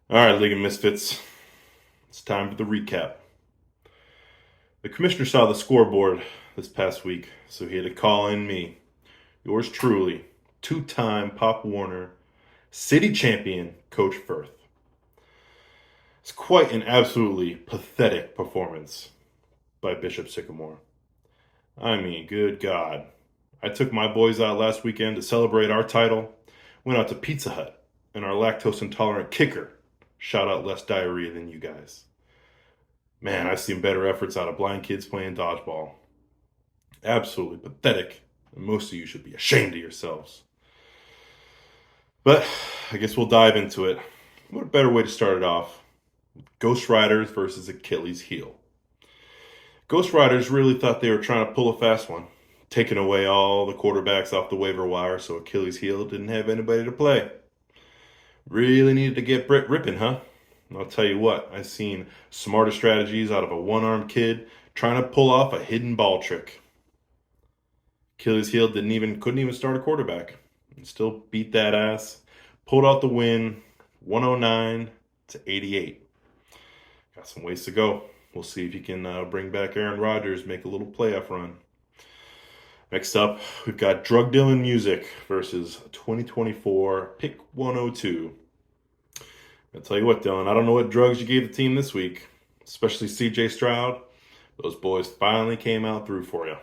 All right, League of Misfits. It's time for the recap. The commissioner saw the scoreboard this past week, so he had to call in me, yours truly, two-time Pop Warner city champion, Coach Firth. It's quite an absolutely pathetic performance by Bishop Sycamore. I mean, good God. I took my boys out last weekend to celebrate our title, went out to Pizza Hut, and our lactose intolerant kicker shot out less diarrhea than you guys. Man, I've seen better efforts out of blind kids playing dodgeball. Absolutely pathetic. And most of you should be ashamed of yourselves. But I guess we'll dive into it. What a better way to start it off? Ghost Riders versus Achilles Heel. Ghost Riders really thought they were trying to pull a fast one, taking away all the quarterbacks off the waiver wire so Achilles Heel didn't have anybody to play. Really needed to get Brett ripping, huh? I'll tell you what, I've seen smarter strategies out of a one-armed kid trying to pull off a hidden ball trick. Achilles Heel couldn't even start a quarterback and still beat that ass. Pulled out the win, 109-88. Got some ways to go. We'll see if he can bring back Aaron Rodgers, make a little playoff run. Next up, we've got Drug Dealing Music versus 2024 Pick 102. I'll tell you what, Dylan, I don't know what drugs you gave the team this week, especially CJ Stroud. Those boys finally came out through for you.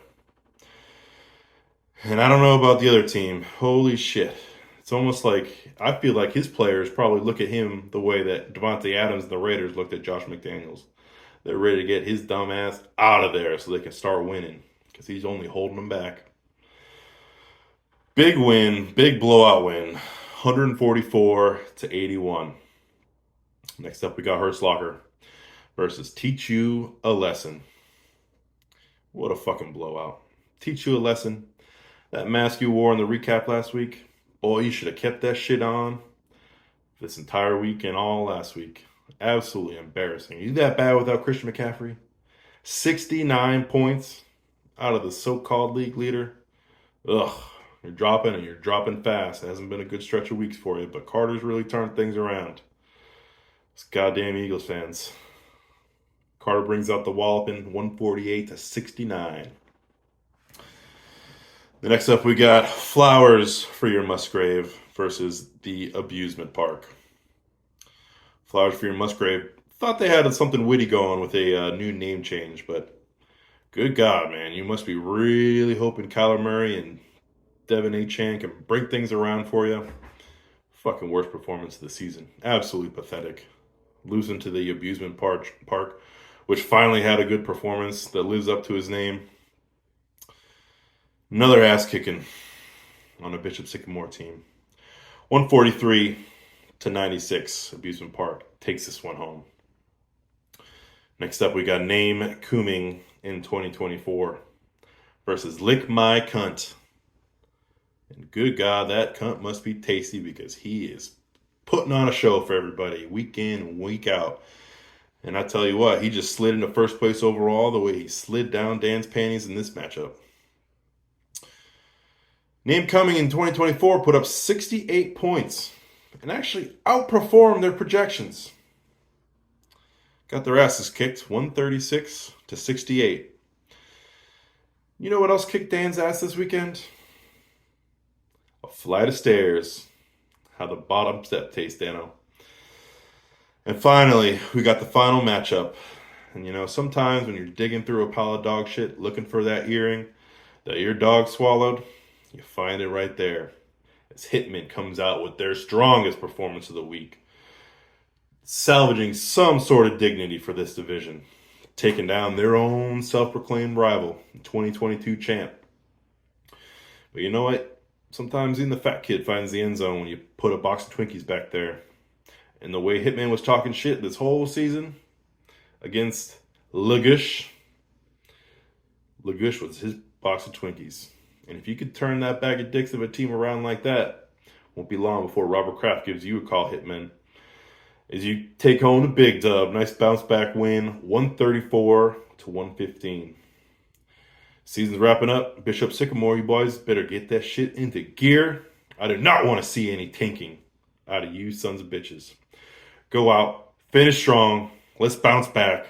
And I don't know about the other team. Holy shit. It's almost like I feel like his players probably look at him the way that Devontae Adams and the Raiders looked at Josh McDaniels. They're ready to get his dumb ass out of there so they can start winning because he's only holding them back. Big win, big blowout win, 144-81. Next up, we got Hertzlocker versus Teach You a Lesson. What a fucking blowout. Teach you a lesson. That mask you wore in the recap last week, boy, you should have kept that shit on this entire week and all last week. Absolutely embarrassing. You that bad without Christian McCaffrey? 69 points out of the so-called league leader. Ugh, you're dropping and you're dropping fast. It hasn't been a good stretch of weeks for you, but Carter's really turned things around. It's goddamn Eagles fans. Carter brings out the walloping 148-69. The next up, we got Flowers for Your Musgrave versus the Abusement Park. Flowers for Your Musgrave thought they had something witty going with a new name change, but good God, man, you must be really hoping Kyler Murray and Devin Achane can break things around for you. Fucking worst performance of the season. Absolutely pathetic. Losing to the Abusement Park, which finally had a good performance that lives up to his name. Another ass kicking on a Bishop Sycamore team. 143-96. Abusement Park takes this one home. Next up, we got Name Cooming in 2024 versus Lick My Cunt. And good God, that cunt must be tasty because he is putting on a show for everybody week in and week out. And I tell you what, he just slid into first place overall the way he slid down Dan's panties in this matchup. Name Coming in 2024 put up 68 points and actually outperformed their projections. Got their asses kicked 136-68. You know what else kicked Dan's ass this weekend? A flight of stairs. How the bottom step tastes, Dano. And finally, we got the final matchup. And you know, sometimes when you're digging through a pile of dog shit looking for that earring that your dog swallowed, you find it right there. As Hitman comes out with their strongest performance of the week, salvaging some sort of dignity for this division, taking down their own self-proclaimed rival, 2022 champ. But you know what? Sometimes even the fat kid finds the end zone when you put a box of Twinkies back there. And the way Hitman was talking shit this whole season against Lagush was his box of Twinkies. And if you could turn that bag of dicks of a team around like that, won't be long before Robert Kraft gives you a call, Hitman. As you take home the big dub, nice bounce back win, 134-115. Season's wrapping up. Bishop Sycamore, you boys better get that shit into gear. I do not want to see any tanking out of you sons of bitches. Go out, finish strong. Let's bounce back.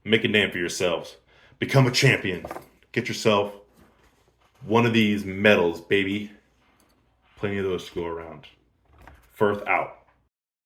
Make a name for yourselves. Become a champion. Get yourself one of these medals, baby. Plenty of those to go around. Firth out.